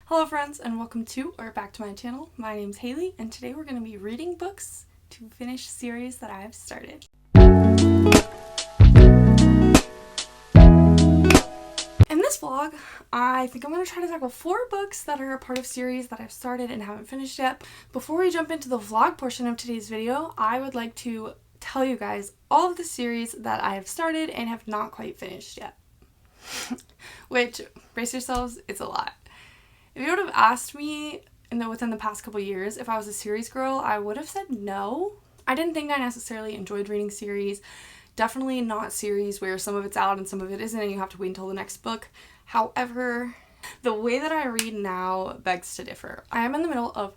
Hello friends and welcome to or back to my channel. My name's Haley and today we're going to be reading books to finish series that I have started. In this vlog, I think I'm going to try to tackle 4 books that are a part of series that I've started and haven't finished yet. Before we jump into the vlog portion of today's video, I would like to tell you guys all of the series that I have started and have not quite finished yet. Which, brace yourselves, it's a lot. If you would have asked me within the past couple years if I was a series girl, I would have said no. I didn't think I necessarily enjoyed reading series. Definitely not series where some of it's out and some of it isn't and you have to wait until the next book. However, the way that I read now begs to differ. I am in the middle of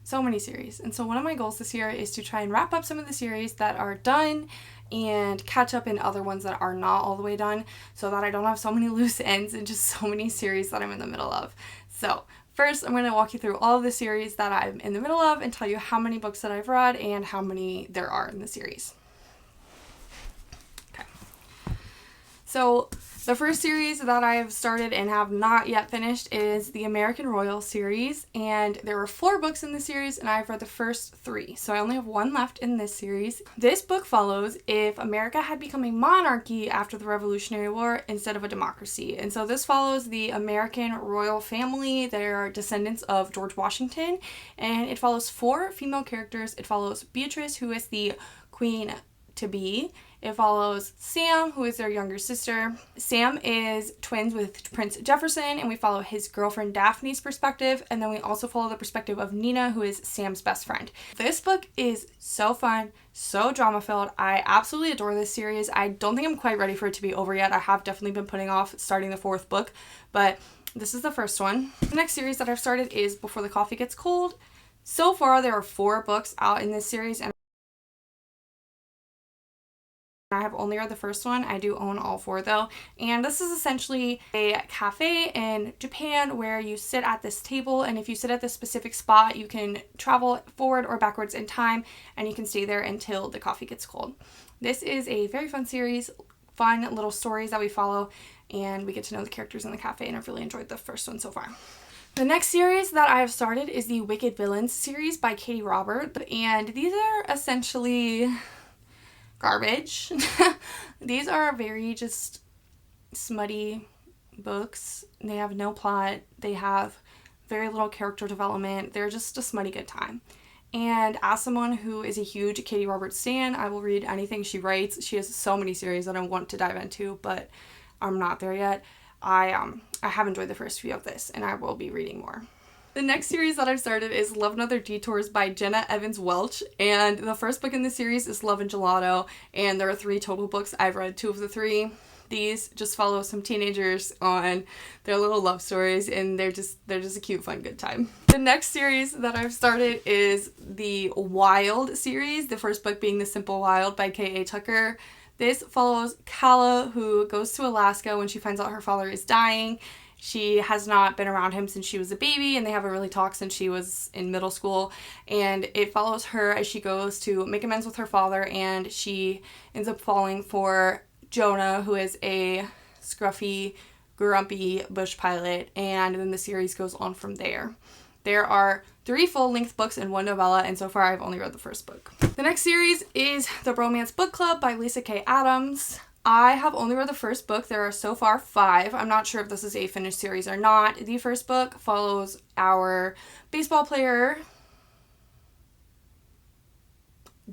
so many series, and so one of my goals this year is to try and wrap up some of the series that are done and catch up in other ones that are not all the way done so that I don't have so many loose ends and just so many series that I'm in the middle of. So first, I'm going to walk you through all of the series that I'm in the middle of and tell you how many books that I've read and how many there are in the series. Okay. So the first series that I have started and have not yet finished is the American Royal series, and there were 4 books in the series and I've read the first 3, so I only have 1 left in this series. This book follows if America had become a monarchy after the Revolutionary War instead of a democracy, and so this follows the American royal family. They are descendants of George Washington, and it follows 4 female characters. It follows Beatrice, who is the queen-to-be. It follows Sam, who is their younger sister. Sam is twins with Prince Jefferson, and we follow his girlfriend Daphne's perspective, and then we also follow the perspective of Nina, who is Sam's best friend. This book is so fun, so drama-filled. I absolutely adore this series. I don't think I'm quite ready for it to be over yet. I have definitely been putting off starting the 4th book, but this is the first one. The next series that I've started is Before the Coffee Gets Cold. So far, there are 4 books out in this series, and I have only read the first one. I do own all 4 though, and this is essentially a cafe in Japan where you sit at this table, and if you sit at this specific spot you can travel forward or backwards in time and you can stay there until the coffee gets cold. This is a very fun series, fun little stories that we follow, and we get to know the characters in the cafe, and I've really enjoyed the first one so far. The next series that I have started is the Wicked Villains series by Katee Robert, and these are essentially garbage. These are very just smutty books. They have no plot. They have very little character development. They're just a smutty good time. And as someone who is a huge Katee Robert stan, I will read anything she writes. She has so many series that I want to dive into, but I'm not there yet. I have enjoyed the first few of this, and I will be reading more. The next series that I've started is Love and Other Detours by Jenna Evans Welch, and the first book in the series is Love and Gelato, and there are 3 total books. I've read 2 of the 3. These just follow some teenagers on their little love stories, and they're just a cute, fun, good time. The next series that I've started is the Wild series, the first book being The Simple Wild by K.A. Tucker. This follows Kala, who goes to Alaska when she finds out her father is dying. She has not been around him since she was a baby, and they haven't really talked since she was in middle school, and it follows her as she goes to make amends with her father, and she ends up falling for Jonah, who is a scruffy, grumpy bush pilot, and then the series goes on from there. There are 3 full-length books and 1 novella, and so far I've only read the first book. The next series is The Bromance Book Club by Lisa K. Adams. I have only read the first book. There are so far 5. I'm not sure if this is a finished series or not. The first book follows our baseball player,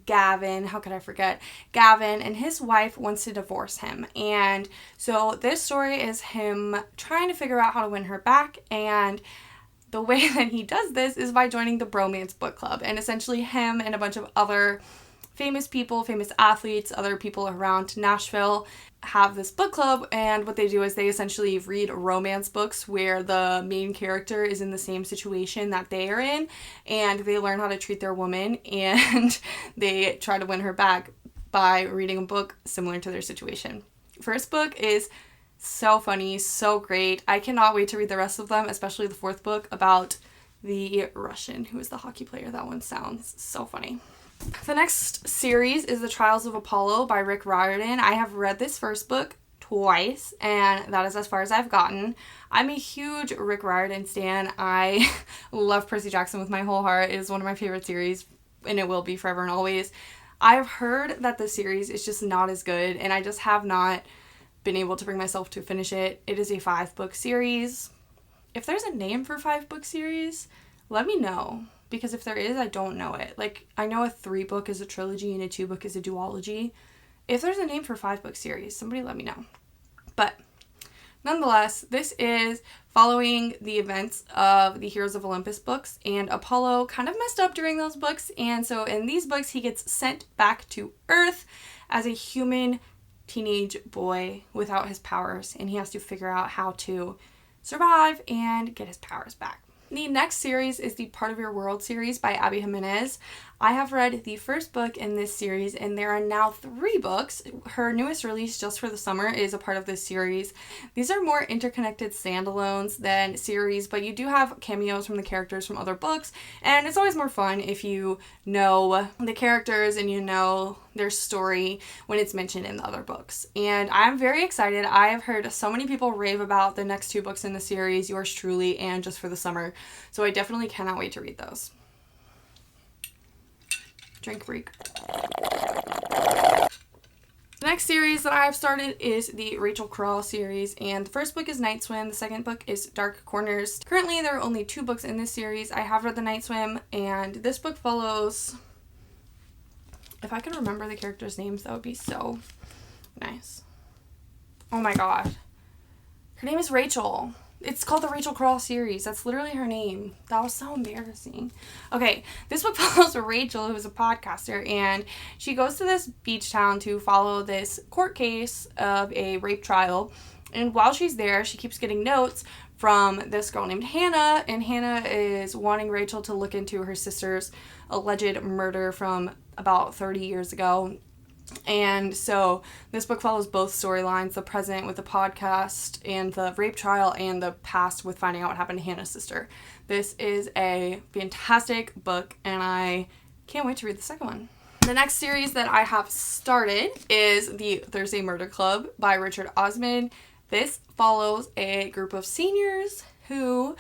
Gavin. How could I forget? Gavin, and his wife wants to divorce him. And so this story is him trying to figure out how to win her back, and the way that he does this is by joining the Bromance Book Club. And essentially him and a bunch of other famous people, famous athletes, other people around Nashville have this book club, and what they do is they essentially read romance books where the main character is in the same situation that they are in, and they learn how to treat their woman, and they try to win her back by reading a book similar to their situation. First book is so funny, so great. I cannot wait to read the rest of them, especially the 4th book about the Russian who is the hockey player. That one sounds so funny. The next series is The Trials of Apollo by Rick Riordan. I have read this first book twice, and that is as far as I've gotten. I'm a huge Rick Riordan stan. I love Percy Jackson with my whole heart. It is one of my favorite series, and it will be forever and always. I've heard that the series is just not as good, and I just have not been able to bring myself to finish it. It is a 5-book series. If there's a name for 5-book series, let me know, because if there is, I don't know it. Like, I know a 3-book is a trilogy and a 2-book is a duology. If there's a name for 5-book series, somebody let me know. But nonetheless, this is following the events of the Heroes of Olympus books, and Apollo kind of messed up during those books, and so in these books he gets sent back to Earth as a human teenage boy without his powers, and he has to figure out how to survive and get his powers back. The next series is the Part of Your World series by Abby Jimenez. I have read the first book in this series, and there are now 3 books. Her newest release just for the summer is a part of this series. These are more interconnected standalones than series, but you do have cameos from the characters from other books, and it's always more fun if you know the characters and you know their story when it's mentioned in the other books. And I'm very excited. I have heard so many people rave about the next 2 books in the series, yours truly, and Just for the Summer. So I definitely cannot wait to read those. Drink break. The next series that I have started is the Rachel Crow series, and the first book is Night Swim, the second book is Dark Corners. Currently there are only 2 books in this series. I have read the Night Swim, and this book follows, if I could remember the characters' names, that would be so nice. Oh my god. Her name is Rachel. It's called the Rachel Crow series. That's literally her name. That was so embarrassing. Okay, this book follows Rachel, who is a podcaster, and she goes to this beach town to follow this court case of a rape trial. And while she's there, she keeps getting notes from this girl named Hannah, and Hannah is wanting Rachel to look into her sister's alleged murder from about 30 years ago. And so this book follows both storylines, the present with the podcast and the rape trial, and the past with finding out what happened to Hannah's sister. This is a fantastic book, and I can't wait to read the second one. The next series that I have started is the Thursday Murder Club by Richard Osman. This follows a group of seniors who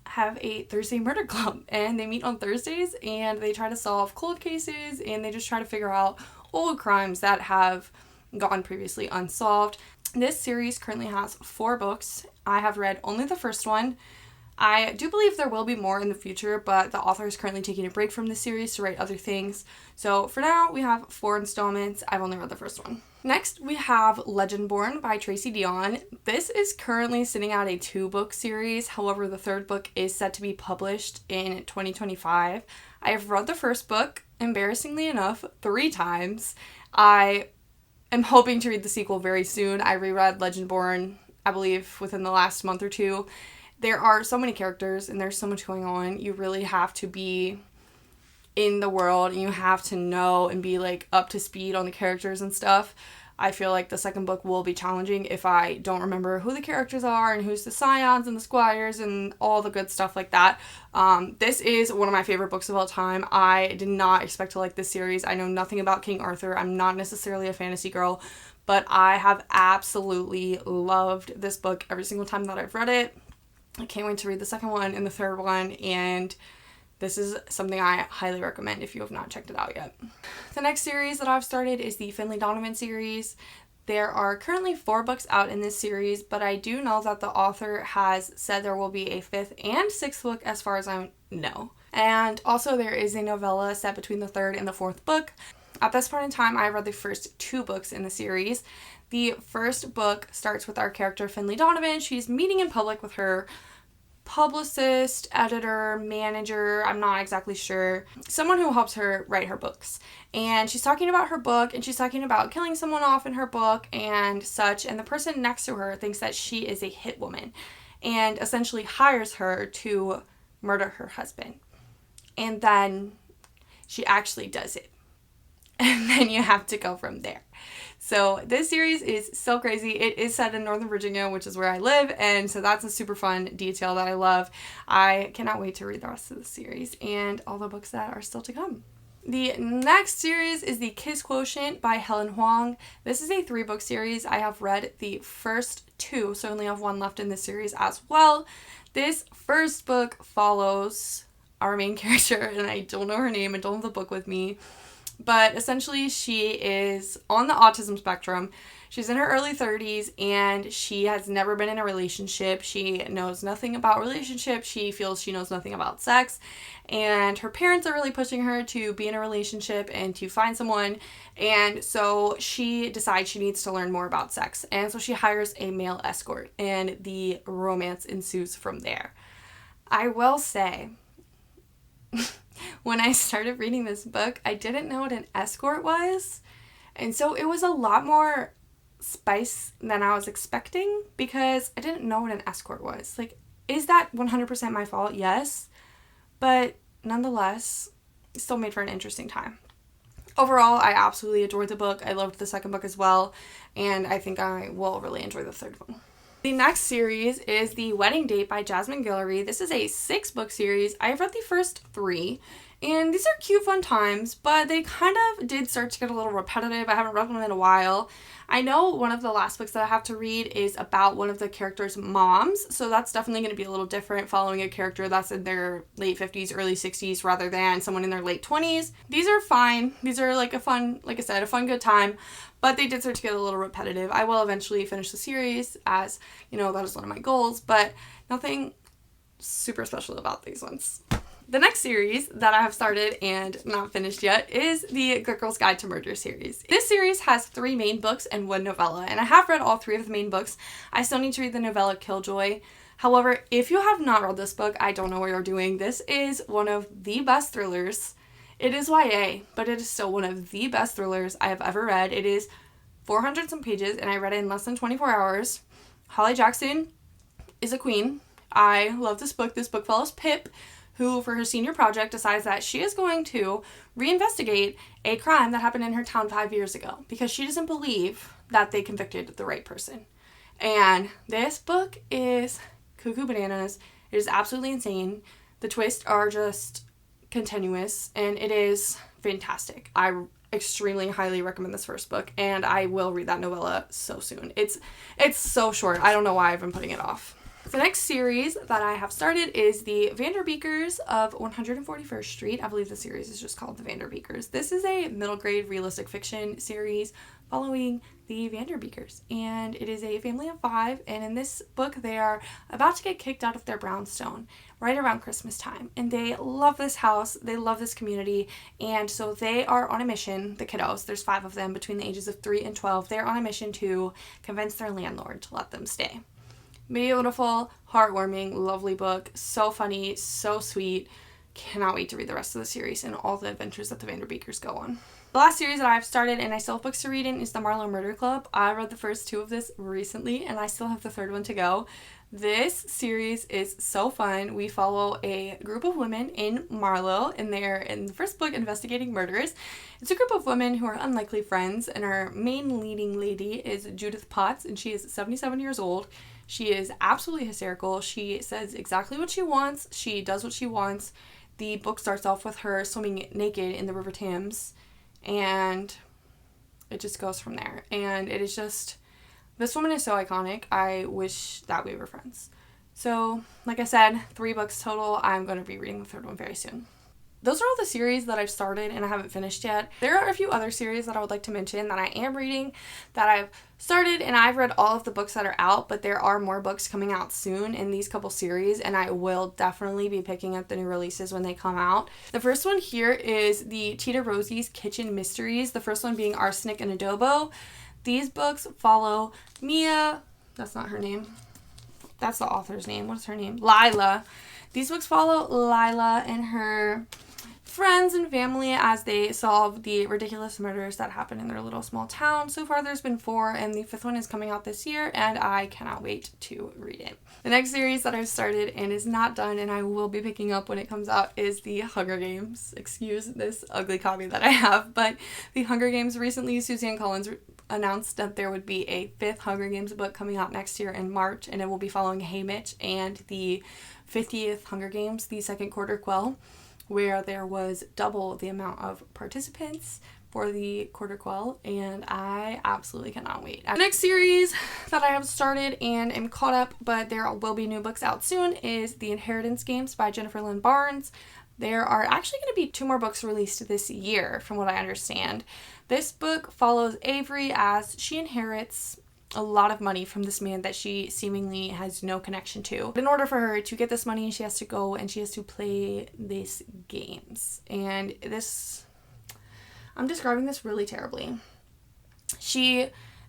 have a Thursday murder club, and they meet on Thursdays and they try to solve cold cases, and they just try to figure out old crimes that have gone previously unsolved. This series currently has 4 books. I have read only the first one. I do believe there will be more in the future, but the author is currently taking a break from the series to write other things. So for now, we have 4 installments. I've only read the first one. Next, we have Legendborn by Tracy Deonn. This is currently sitting at a 2-book series. However, the 3rd book is set to be published in 2025. I have read the first book, embarrassingly enough, 3 times. I am hoping to read the sequel very soon. I reread Legendborn, I believe, within the last month or 2. There are so many characters and there's so much going on. You really have to be in the world, and you have to know and be like up to speed on the characters and stuff. I feel like the second book will be challenging if I don't remember who the characters are and who's the scions and the squires and all the good stuff like that. This is one of my favorite books of all time. I did not expect to like this series. I know nothing about King Arthur. I'm not necessarily a fantasy girl, but I have absolutely loved this book every single time that I've read it. I can't wait to read the second one and the third one, and this is something I highly recommend if you have not checked it out yet. The next series that I've started is the Finlay Donovan series. There are currently 4 books out in this series, but I do know that the author has said there will be a 5th and 6th book as far as I know. And also there is a novella set between the 3rd and the 4th book. At this point in time, I read the first 2 books in the series. The first book starts with our character Finlay Donovan. She's meeting in public with her publicist, editor, manager, I'm not exactly sure, someone who helps her write her books. And she's talking about her book, and she's talking about killing someone off in her book and such, and the person next to her thinks that she is a hit woman and essentially hires her to murder her husband. And then she actually does it. And then you have to go from there. So this series is so crazy. It is set in Northern Virginia, which is where I live, and so that's a super fun detail that I love. I cannot wait to read the rest of the series and all the books that are still to come. The next series is The Kiss Quotient by Helen Huang. This is a 3-book series. I have read the first 2, so I only have 1 left in this series as well. This first book follows our main character, and I don't know her name, I don't have the book with me, but essentially she is on the autism spectrum. She's in her early 30s, and she has never been in a relationship. She knows nothing about relationships. She feels she knows nothing about sex, and her parents are really pushing her to be in a relationship and to find someone, and so she decides she needs to learn more about sex, and so she hires a male escort, and the romance ensues from there. I will say, when I started reading this book, I didn't know what an escort was, and so it was a lot more spice than I was expecting, because I didn't know what an escort was. Like, is that 100% my fault? Yes, but nonetheless, it still made for an interesting time. Overall, I absolutely adored the book. I loved the second book as well, and I think I will really enjoy the third one. The next series is The Wedding Date by Jasmine Guillory. This is a 6-book series. I have read the first 3, and these are cute, fun times, but they kind of did start to get a little repetitive. I haven't read them in a while. I know one of the last books that I have to read is about one of the characters' moms, so that's definitely going to be a little different, following a character that's in their late 50s, early 60s, rather than someone in their late 20s. These are fine. These are like a fun, like I said, a fun, good time, but they did start to get a little repetitive. I will eventually finish the series, as, you know, that is one of my goals, but nothing super special about these ones. The next series that I have started and not finished yet is the Good Girl's Guide to Murder series. This series has 3 main books and 1 novella, and I have read all 3 of the main books. I still need to read the novella Killjoy. However, if you have not read this book, I don't know what you're doing. This is one of the best thrillers. It is YA, but it is still one of the best thrillers I have ever read. It is 400 some pages, and I read it in less than 24 hours. Holly Jackson is a queen. I love this book. This book follows Pip, who, for her senior project, decides that she is going to reinvestigate a crime that happened in her town 5 years ago, because she doesn't believe that they convicted the right person. And this book is cuckoo bananas. It is absolutely insane. The twists are just continuous, and it is fantastic. I extremely highly recommend this first book, and I will read that novella so soon. It's so short. I don't know why I've been putting it off. The next series that I have started is the Vanderbeekers of 141st Street. I believe the series is just called the Vanderbeekers. This is a middle grade realistic fiction series following the Vanderbeekers, and it is a family of 5, and in this book they are about to get kicked out of their brownstone right around Christmas time, and they love this house, they love this community, and so they are on a mission. The kiddos, there's 5 of them between the ages of 3 and 12, they're on a mission to convince their landlord to let them stay. Beautiful, heartwarming, lovely book. So funny, so sweet. Cannot wait to read the rest of the series and all the adventures that the Vanderbeekers go on. The last series that I've started and I still have books to read in is the Marlowe Murder Club. I read the first 2 of this recently, and I still have the 3rd one to go. This series is so fun. We follow a group of women in Marlowe, and they're, in the first book, investigating murders. It's a group of women who are unlikely friends, and our main leading lady is Judith Potts, and she is 77 years old. She is absolutely hysterical. She says exactly what she wants. She does what she wants. The book starts off with her swimming naked in the River Thames, and it just goes from there. And it is just, this woman is so iconic. I wish that we were friends. So, like I said, 3 books total. I'm going to be reading the 3rd one very soon. Those are all the series that I've started and I haven't finished yet. There are a few other series that I would like to mention that I am reading, that I've started, and I've read all of the books that are out, but there are more books coming out soon in these couple series, and I will definitely be picking up the new releases when they come out. The first one here is the Tita Rosie's Kitchen Mysteries, the first one being Arsenic and Adobo. These books follow Mia, that's not her name, that's the author's name, what is her name? Lila. These books follow Lila and her friends and family as they solve the ridiculous murders that happen in their little small town. So far there's been 4, and the 5th one is coming out this year, and I cannot wait to read it. The next series that I've started and is not done, and I will be picking up when it comes out, is the Hunger Games. Excuse this ugly copy that I have, but the Hunger Games, recently Suzanne Collins announced that there would be a 5th Hunger Games book coming out next year in March, and it will be following Haymitch and the 50th Hunger Games, the second quarter quell. where there was double the amount of participants for the quarter quell, and I absolutely cannot wait. The next series that I have started and am caught up, but there will be new books out soon, is The Inheritance Games by Jennifer Lynn Barnes. There are actually going to be 2 more books released this year, from what I understand. This book follows Avery as she inherits a lot of money from this man that she seemingly has no connection to. In order for her to get this money, she has to go and she has to play these games. And I'm describing this really terribly.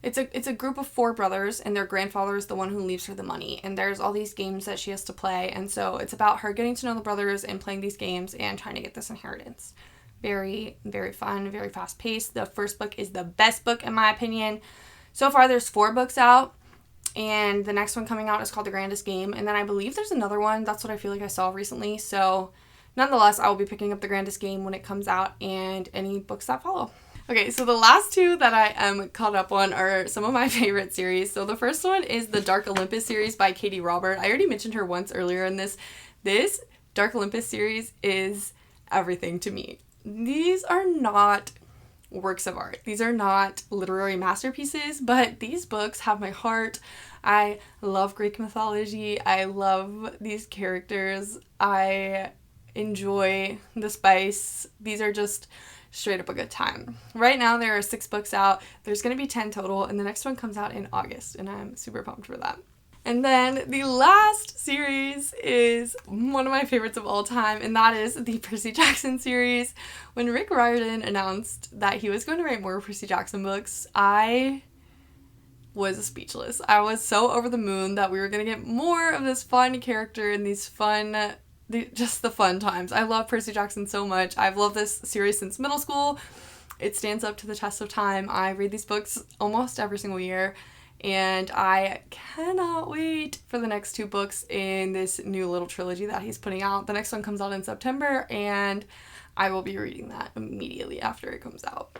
It's a group of 4 brothers, and their grandfather is the one who leaves her the money. And there's all these games that she has to play, and so it's about her getting to know the brothers and playing these games and trying to get this inheritance. Very, very fun, very fast paced. The first book is the best book in my opinion. So far there's 4 books out, and the next one coming out is called The Grandest Game, and then I believe there's another one. That's what I feel like I saw recently. So nonetheless, I will be picking up The Grandest Game when it comes out and any books that follow. Okay, so the last 2 that I am caught up on are some of my favorite series. So the first one is the Dark Olympus series by Katie Robert. I already mentioned her once earlier in this. This Dark Olympus series is everything to me. These are not works of art. These are not literary masterpieces, but these books have my heart. I love Greek mythology. I love these characters. I enjoy the spice. These are just straight up a good time. Right now there are 6 books out. There's going to be 10 total, and the next one comes out in August, and I'm super pumped for that. And then the last series is one of my favorites of all time, and that is the Percy Jackson series. When Rick Riordan announced that he was going to write more Percy Jackson books, I was speechless. I was so over the moon that we were going to get more of this fun character and these just the fun times. I love Percy Jackson so much. I've loved this series since middle school. It stands up to the test of time. I read these books almost every single year, and I cannot wait for the next 2 books in this new little trilogy that he's putting out. The next one comes out in September, and I will be reading that immediately after it comes out.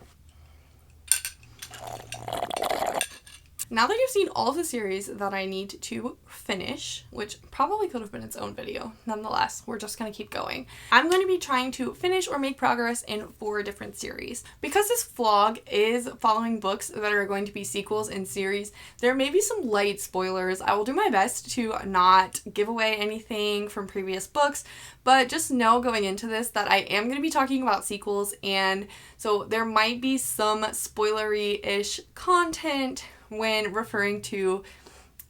Now that you've seen all of the series that I need to finish, which probably could have been its own video, nonetheless, we're just going to keep going. I'm going to be trying to finish or make progress in 4 different series. Because this vlog is following books that are going to be sequels in series, there may be some light spoilers. I will do my best to not give away anything from previous books, but just know going into this that I am going to be talking about sequels, and so there might be some spoilery-ish content when referring to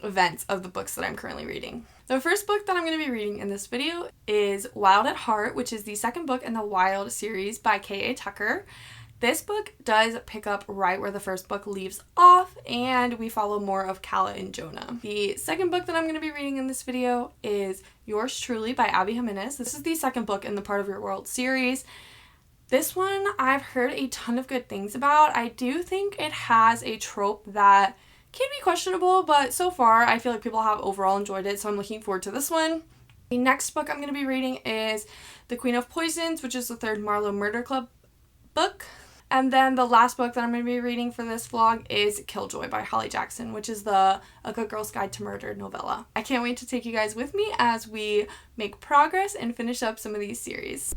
events of the books that I'm currently reading. The first book that I'm going to be reading in this video is Wild at Heart, which is the second book in the Wild series by K.A. Tucker. This book does pick up right where the first book leaves off, and we follow more of Calla and Jonah. The second book that I'm going to be reading in this video is Yours Truly by Abby Jimenez. This is the second book in the Part of Your World series. This one I've heard a ton of good things about. I do think it has a trope that can be questionable, but so far I feel like people have overall enjoyed it, so I'm looking forward to this one. The next book I'm going to be reading is The Queen of Poisons, which is the 3rd Marlowe Murder Club book. And then the last book that I'm going to be reading for this vlog is Killjoy by Holly Jackson, which is A Good Girl's Guide to Murder novella. I can't wait to take you guys with me as we make progress and finish up some of these series.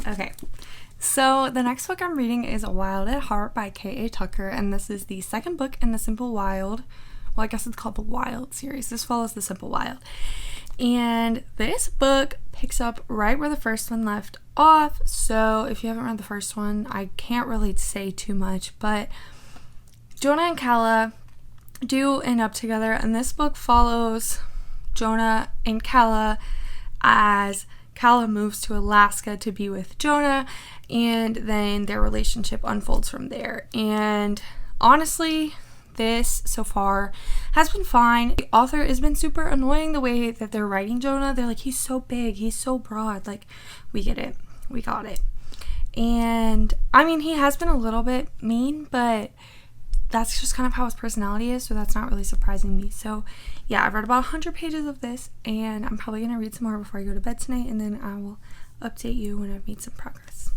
Okay, so the next book I'm reading is Wild at Heart by K.A. Tucker, and this is the second book in the Simple Wild. Well, I guess it's called the Wild series. This follows the Simple Wild. And this book picks up right where the first one left off. So if you haven't read the first one, I can't really say too much, but Jonah and Calla do end up together, and this book follows Jonah and Calla as Calla moves to Alaska to be with Jonah, and then their relationship unfolds from there. And honestly, this so far has been fine. The author has been super annoying the way that they're writing Jonah. They're like, he's so big, he's so broad. Like, we get it. We got it. And I mean, he has been a little bit mean, but that's just kind of how his personality is, so that's not really surprising me. So yeah, I've read about 100 pages of this, and I'm probably going to read some more before I go to bed tonight, and then I will update you when I've made some progress.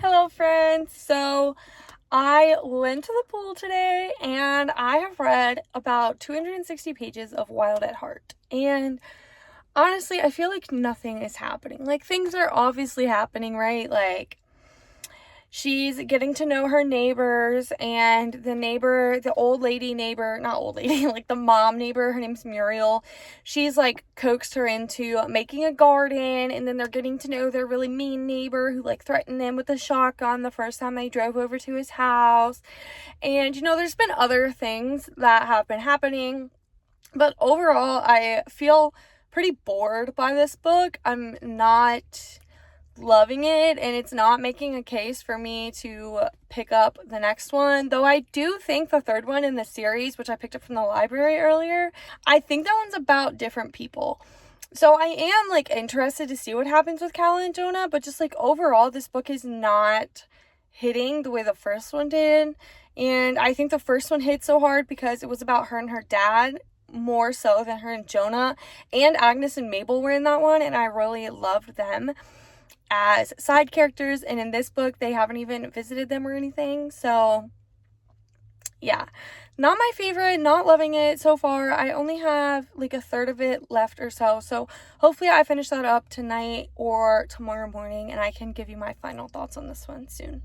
Hello friends! So I went to the pool today and I have read about 260 pages of Wild at Heart. And honestly, I feel like nothing is happening. Like, things are obviously happening, right? Like, she's getting to know her neighbors, and the old lady neighbor, not old lady, like the mom neighbor, her name's Muriel. She's like coaxed her into making a garden, and then they're getting to know their really mean neighbor who like threatened them with a shotgun the first time they drove over to his house. And there's been other things that have been happening, but overall, I feel pretty bored by this book. I'm not loving it, and it's not making a case for me to pick up the next one, though I do think the third one in the series, which I picked up from the library earlier, I think that one's about different people. So I am like interested to see what happens with Calla and Jonah, but just like overall this book is not hitting the way the first one did. And I think the first one hit so hard because it was about her and her dad more so than her and Jonah, and Agnes and Mabel were in that one, and I really loved them as side characters, and in this book they haven't even visited them or anything. So yeah, not my favorite, not loving it so far. I only have like a third of it left or so hopefully I finish that up tonight or tomorrow morning, and I can give you my final thoughts on this one soon.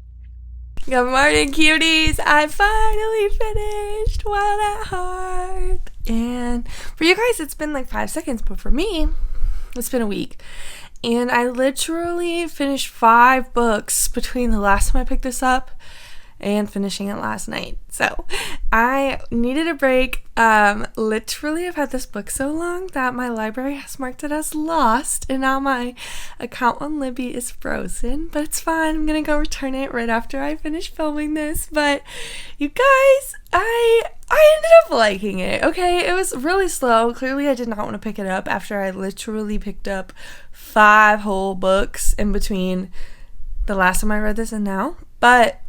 Good morning, cuties. I finally finished Wild at Heart. And for you guys, it's been like 5 seconds, but for me, it's been a week. And I literally finished 5 books between the last time I picked this up and finishing it last night. So I needed a break. Literally, I've had this book so long that my library has marked it as lost, and now my account on Libby is frozen, but it's fine. I'm gonna go return it right after I finish filming this. But you guys, I ended up liking it. Okay, it was really slow. Clearly, I did not want to pick it up after I literally picked up 5 whole books in between the last time I read this and now. But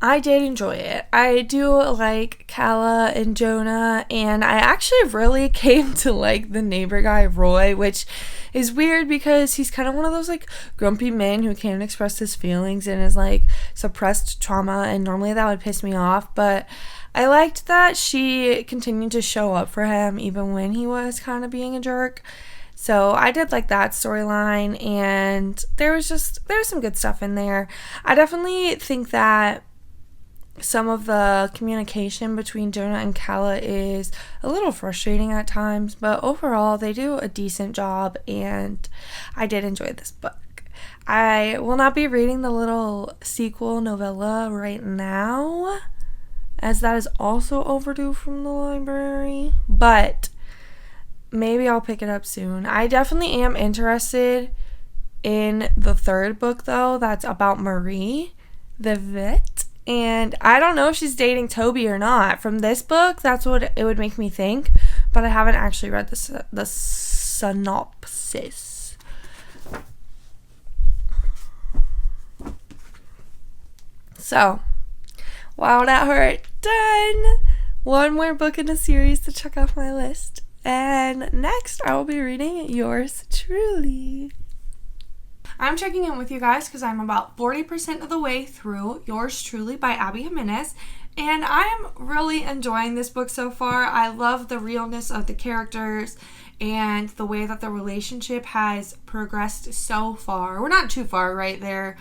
I did enjoy it. I do like Calla and Jonah, and I actually really came to like the neighbor guy, Roy, which is weird because he's kind of one of those like grumpy men who can't express his feelings and is like suppressed trauma, and normally that would piss me off, but I liked that she continued to show up for him even when he was kind of being a jerk. So I did like that storyline, and there was some good stuff in there. I definitely think that some of the communication between Jonah and Calla is a little frustrating at times, but overall they do a decent job, and I did enjoy this book. I will not be reading the little sequel novella right now, as that is also overdue from the library, but maybe I'll pick it up soon. I definitely am interested in the third book, though, that's about Marie, the vet. And I don't know if she's dating Toby or not. From this book, that's what it would make me think. But I haven't actually read the synopsis. So, Wild at Heart, done! One more book in a series to check off my list. And next, I will be reading Yours Truly. I'm checking in with you guys because I'm about 40% of the way through Yours Truly by Abby Jimenez, and I'm really enjoying this book so far. I love the realness of the characters and the way that the relationship has progressed so far. We're not too far, right? They're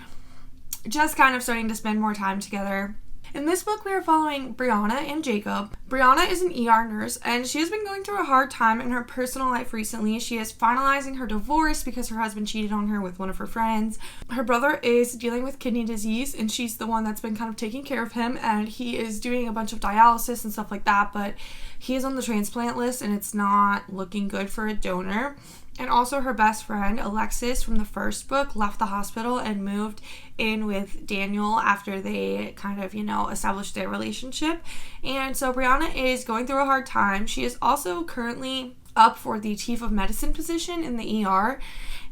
just kind of starting to spend more time together. In this book, we are following Brianna and Jacob. Brianna is an ER nurse, and she has been going through a hard time in her personal life recently. She is finalizing her divorce because her husband cheated on her with one of her friends. Her brother is dealing with kidney disease, and she's the one that's been kind of taking care of him, and he is doing a bunch of dialysis and stuff like that, but he is on the transplant list, and it's not looking good for a donor. And also her best friend, Alexis, from the first book, left the hospital and moved in with Daniel after they kind of, established their relationship. And so Brianna is going through a hard time. She is also currently up for the chief of medicine position in the ER.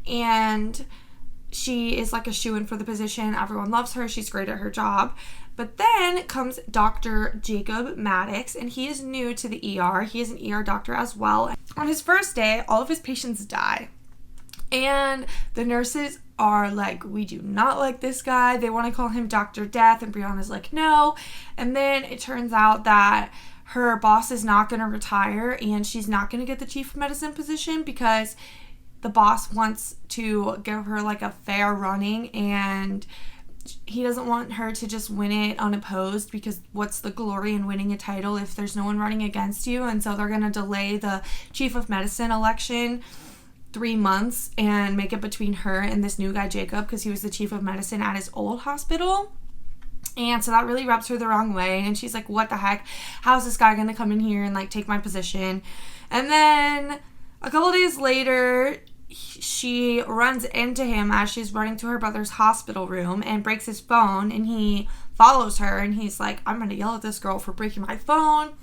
And she is like a shoo-in for the position. Everyone loves her. She's great at her job. But then comes Dr. Jacob Maddox, and he is new to the ER. He is an ER doctor as well. On his first day, all of his patients die. And the nurses are like, we do not like this guy. They want to call him Dr. Death, and Brianna's like, no. And then it turns out that her boss is not going to retire, and she's not going to get the chief of medicine position because the boss wants to give her like a fair running, and he doesn't want her to just win it unopposed, because what's the glory in winning a title if there's no one running against you? And so they're going to delay the chief of medicine election 3 months and make it between her and this new guy, Jacob, because he was the chief of medicine at his old hospital. And so that really rubs her the wrong way, and she's like, what the heck? How's this guy going to come in here and like take my position? And then a couple days later, she runs into him as she's running to her brother's hospital room and breaks his phone, and he follows her, and he's like, I'm going to yell at this girl for breaking my phone.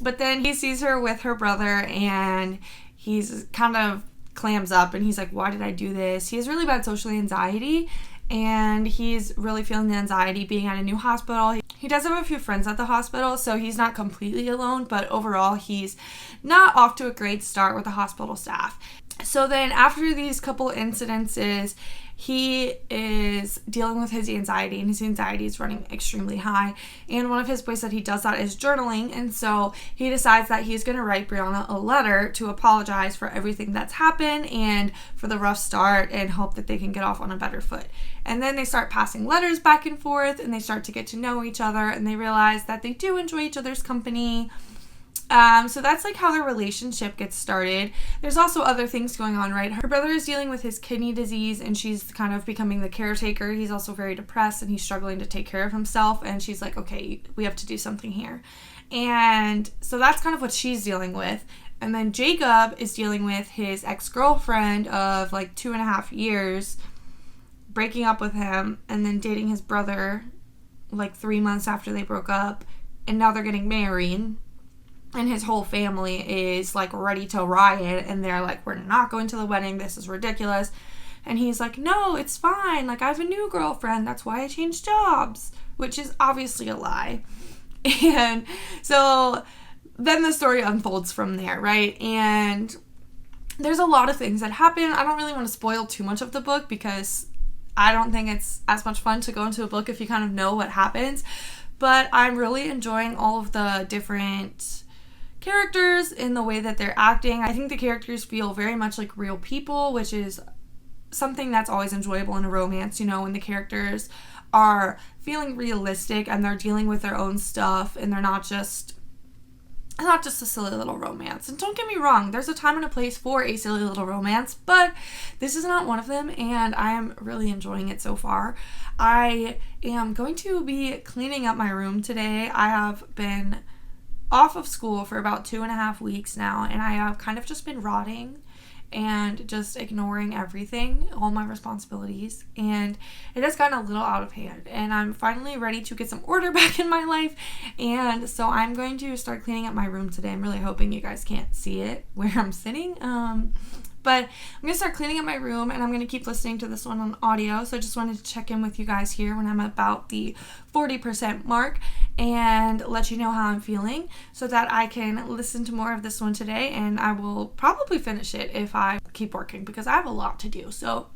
But then he sees her with her brother, and he's kind of clams up, and he's like, why did I do this? He has really bad social anxiety, and he's really feeling the anxiety being at a new hospital. He does have a few friends at the hospital, so he's not completely alone, but overall he's not off to a great start with the hospital staff. So then after these couple incidences, he is dealing with his anxiety, and his anxiety is running extremely high. And one of his ways that he does that is journaling. And so he decides that he's going to write Brianna a letter to apologize for everything that's happened and for the rough start, and hope that they can get off on a better foot. And then they start passing letters back and forth, and they start to get to know each other, and they realize that they do enjoy each other's company. So that's like how their relationship gets started. There's also other things going on, right? Her brother is dealing with his kidney disease, and she's kind of becoming the caretaker. He's also very depressed, and he's struggling to take care of himself, and she's like, okay, we have to do something here. And so that's kind of what she's dealing with. And then Jacob is dealing with his ex-girlfriend of like 2.5 years, breaking up with him, and then dating his brother like 3 months after they broke up, and now they're getting married. And his whole family is like ready to riot, and they're like, we're not going to the wedding, this is ridiculous. And he's like, no, it's fine, like I have a new girlfriend, that's why I changed jobs, which is obviously a lie. And so then the story unfolds from there, right? And there's a lot of things that happen. I don't really want to spoil too much of the book, because I don't think it's as much fun to go into a book if you kind of know what happens. But I'm really enjoying all of the different characters in the way that they're acting. I think the characters feel very much like real people, which is something that's always enjoyable in a romance, you know, when the characters are feeling realistic and they're dealing with their own stuff, and they're not just a silly little romance. And don't get me wrong, there's a time and a place for a silly little romance, but this is not one of them, and I am really enjoying it so far. I am going to be cleaning up my room today. I have been off of school for about 2.5 weeks now, and I have kind of just been rotting and just ignoring everything, all my responsibilities, and it has gotten a little out of hand, and I'm finally ready to get some order back in my life. And so I'm going to start cleaning up my room today. I'm really hoping you guys can't see it where I'm sitting, but I'm going to start cleaning up my room, and I'm going to keep listening to this one on audio. So I just wanted to check in with you guys here when I'm about the 40% mark and let you know how I'm feeling, so that I can listen to more of this one today, and I will probably finish it if I keep working, because I have a lot to do. So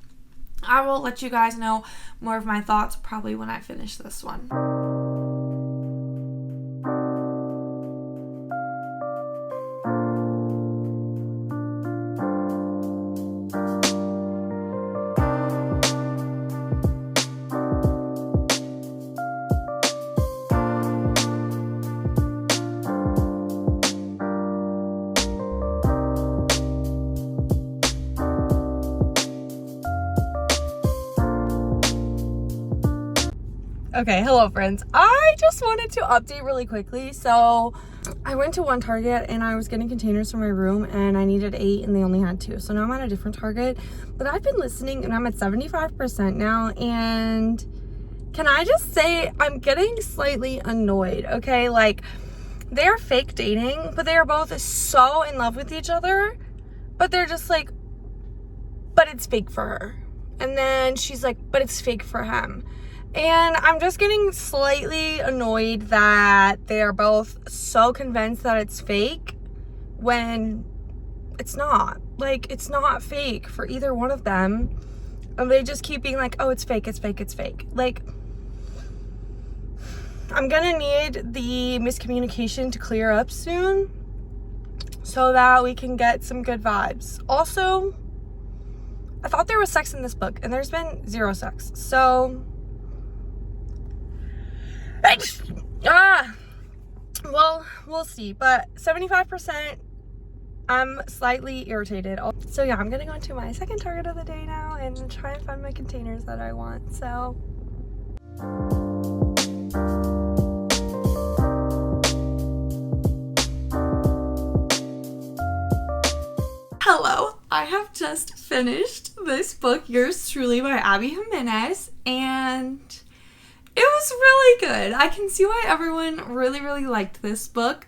I will let you guys know more of my thoughts probably when I finish this one. Okay, hello friends. I just wanted to update really quickly. So I went to one Target and I was getting containers for my room, and I needed 8 and they only had 2. So now I'm at a different Target, but I've been listening and I'm at 75% now. And can I just say I'm getting slightly annoyed, okay? Like, they're fake dating, but they are both so in love with each other, but they're just like, but it's fake for her. And then she's like, but it's fake for him. And I'm just getting slightly annoyed that they're both so convinced that it's fake when it's not. like, it's not fake for either one of them. And they just keep being like, oh, it's fake, it's fake, it's fake. Like, I'm gonna need the miscommunication to clear up soon so that we can get some good vibes. Also, I thought there was sex in this book, and there's been 0 sex. So, well, we'll see. But 75%, I'm slightly irritated. So yeah, I'm gonna go into my second Target of the day now and try and find my containers that I want. So hello, I have just finished this book, Yours Truly by Abby Jimenez, and it was really good. I can see why everyone really, really liked this book.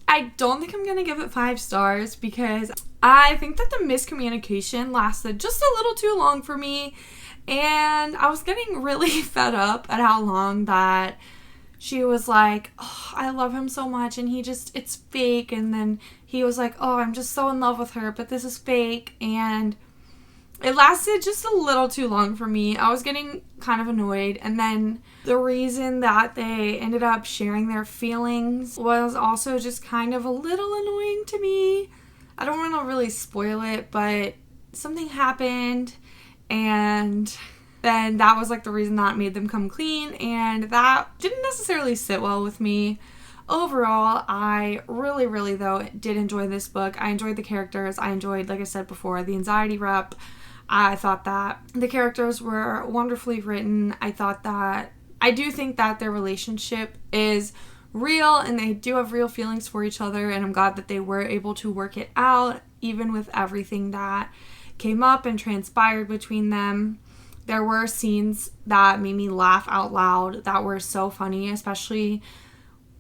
I don't think I'm gonna give it 5 stars because I think that the miscommunication lasted just a little too long for me, and I was getting really fed up at how long that she was like, oh, I love him so much, and it's fake, and then he was like, oh, I'm just so in love with her, but this is fake, and it lasted just a little too long for me. I was getting kind of annoyed, and then the reason that they ended up sharing their feelings was also just kind of a little annoying to me. I don't want to really spoil it, but something happened, and then that was like the reason that made them come clean, and that didn't necessarily sit well with me. Overall, I really, really, though, did enjoy this book. I enjoyed the characters. I enjoyed, like I said before, the anxiety rep. I thought that the characters were wonderfully written. I do think that their relationship is real, and they do have real feelings for each other, and I'm glad that they were able to work it out, even with everything that came up and transpired between them. There were scenes that made me laugh out loud that were so funny, especially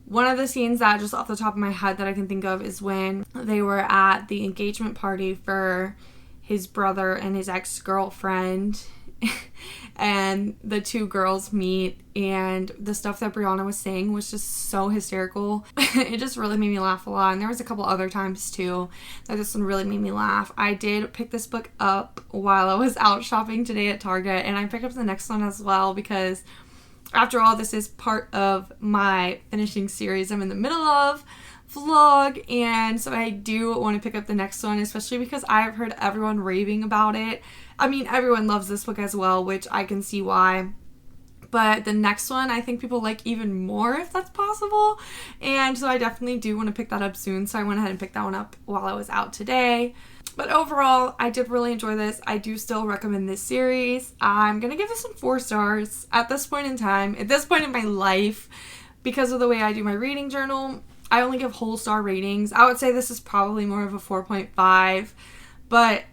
one of the scenes that just off the top of my head that I can think of is when they were at the engagement party for his brother and his ex-girlfriend, and the two girls meet, and the stuff that Brianna was saying was just so hysterical. It just really made me laugh a lot, and there was a couple other times too that this one really made me laugh. I did pick this book up while I was out shopping today at Target, and I picked up the next one as well because after all, this is part of my finishing series I'm in the middle of vlog, and so I do want to pick up the next one, especially because I've heard everyone raving about it. I mean, everyone loves this book as well, which I can see why, but the next one I think people like even more, if that's possible, and so I definitely do want to pick that up soon, so I went ahead and picked that one up while I was out today. But overall, I did really enjoy this. I do still recommend this series. I'm gonna give this one 4 stars at this point in time, at this point in my life, because of the way I do my reading journal. I only give whole star ratings. I would say this is probably more of a 4.5, but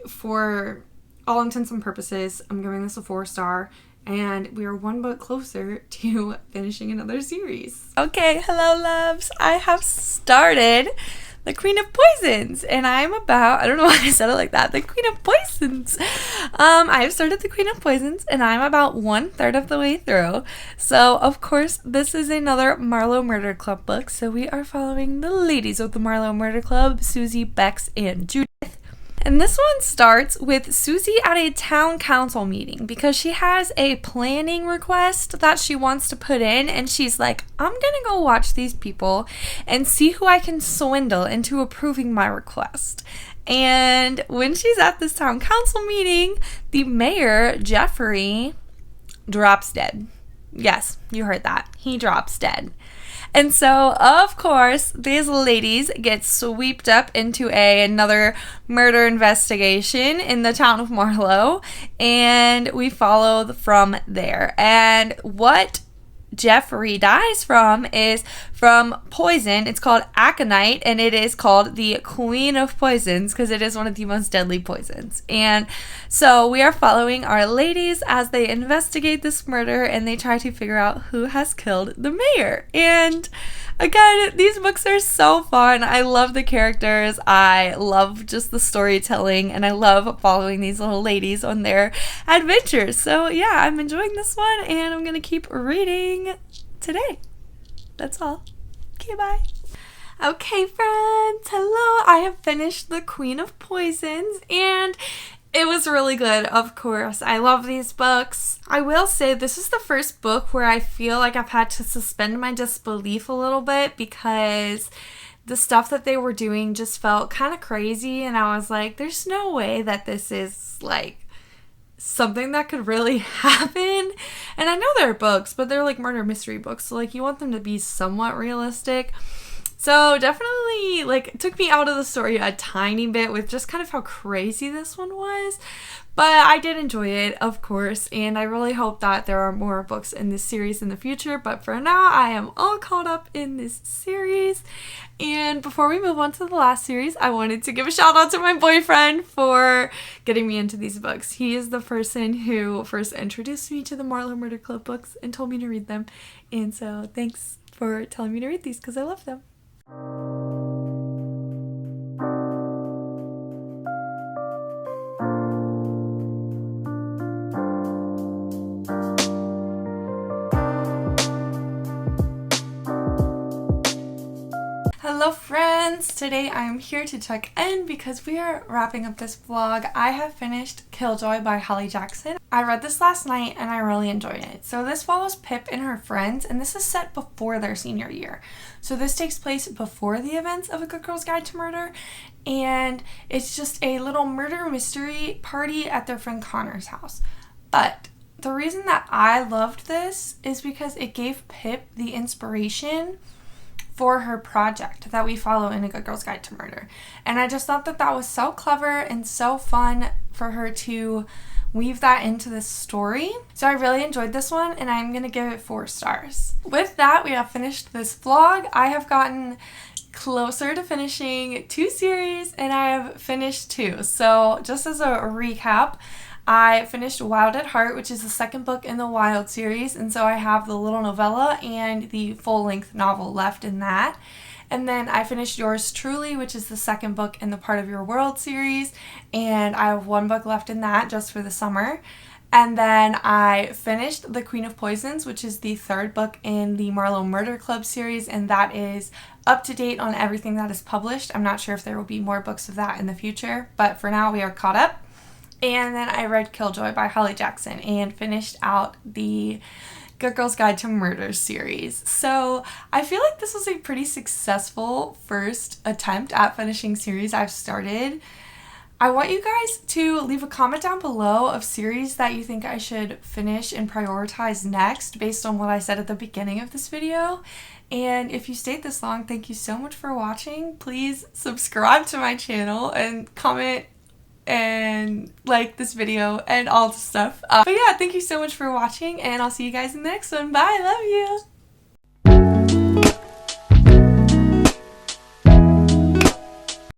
for all intents and purposes, I'm giving this a 4 star, and we are one book closer to finishing another series. Okay, hello loves. I have started The Queen of Poisons, and I'm about, I don't know why I said it like that, The Queen of Poisons. I have started The Queen of Poisons, and I'm about 1/3 of the way through. So, of course, this is another Marlowe Murder Club book, so we are following the ladies of the Marlowe Murder Club, Susie, Bex, and Judith. And this one starts with Susie at a town council meeting because she has a planning request that she wants to put in, and she's like, I'm gonna go watch these people and see who I can swindle into approving my request. And when she's at this town council meeting, the mayor, Jeffrey, drops dead. Yes, you heard that. He drops dead. And so, of course, these ladies get swept up into another murder investigation in the town of Marlowe, and we follow from there. And what Jeffrey dies from is from poison. It's called aconite, and it is called the Queen of Poisons because it is one of the most deadly poisons. And so we are following our ladies as they investigate this murder, and they try to figure out who has killed the mayor. And again, these books are so fun. I love the characters. I love just the storytelling, and I love following these little ladies on their adventures. So yeah, I'm enjoying this one, and I'm gonna keep reading today. That's all. Okay, bye. Okay, friends, hello. I have finished The Queen of Poisons and it was really good, of course. I love these books. I will say this is the first book where I feel like I've had to suspend my disbelief a little bit because the stuff that they were doing just felt kind of crazy, and I was like, there's no way that this is like something that could really happen. And I know they're books, but they're like murder mystery books, so like you want them to be somewhat realistic. So definitely like it took me out of the story a tiny bit with just kind of how crazy this one was. But I did enjoy it, of course, and I really hope that there are more books in this series in the future. But for now, I am all caught up in this series. And before we move on to the last series, I wanted to give a shout out to my boyfriend for getting me into these books. He is the person who first introduced me to the Marlowe Murder Club books and told me to read them. And so thanks for telling me to read these because I love them. Hello friends! Today I am here to check in because we are wrapping up this vlog. I have finished Killjoy by Holly Jackson. I read this last night and I really enjoyed it. So this follows Pip and her friends, and this is set before their senior year. So this takes place before the events of A Good Girl's Guide to Murder, and it's just a little murder mystery party at their friend Connor's house. But the reason that I loved this is because it gave Pip the inspiration for her project that we follow in A Good Girl's Guide to Murder. And I just thought that that was so clever and so fun for her to weave that into this story. So I really enjoyed this one and I'm gonna give it 4 stars. With that, we have finished this vlog. I have gotten closer to finishing 2 series and I have finished 2. So just as a recap, I finished Wild at Heart, which is the second book in the Wild series, and so I have the little novella and the full-length novel left in that. And then I finished Yours Truly, which is the second book in the Part of Your World series, and I have 1 book left in that just for the summer. And then I finished The Queen of Poisons, which is the 3rd book in the Marlowe Murder Club series, and that is up to date on everything that is published. I'm not sure if there will be more books of that in the future, but for now we are caught up. And then I read Killjoy by Holly Jackson and finished out the Good Girl's Guide to Murder series. So I feel like this was a pretty successful first attempt at finishing series I've started. I want you guys to leave a comment down below of series that you think I should finish and prioritize next based on what I said at the beginning of this video. And if you stayed this long, thank you so much for watching. Please subscribe to my channel and comment and like this video and all the stuff. But yeah, thank you so much for watching and I'll see you guys in the next one. Bye, love you!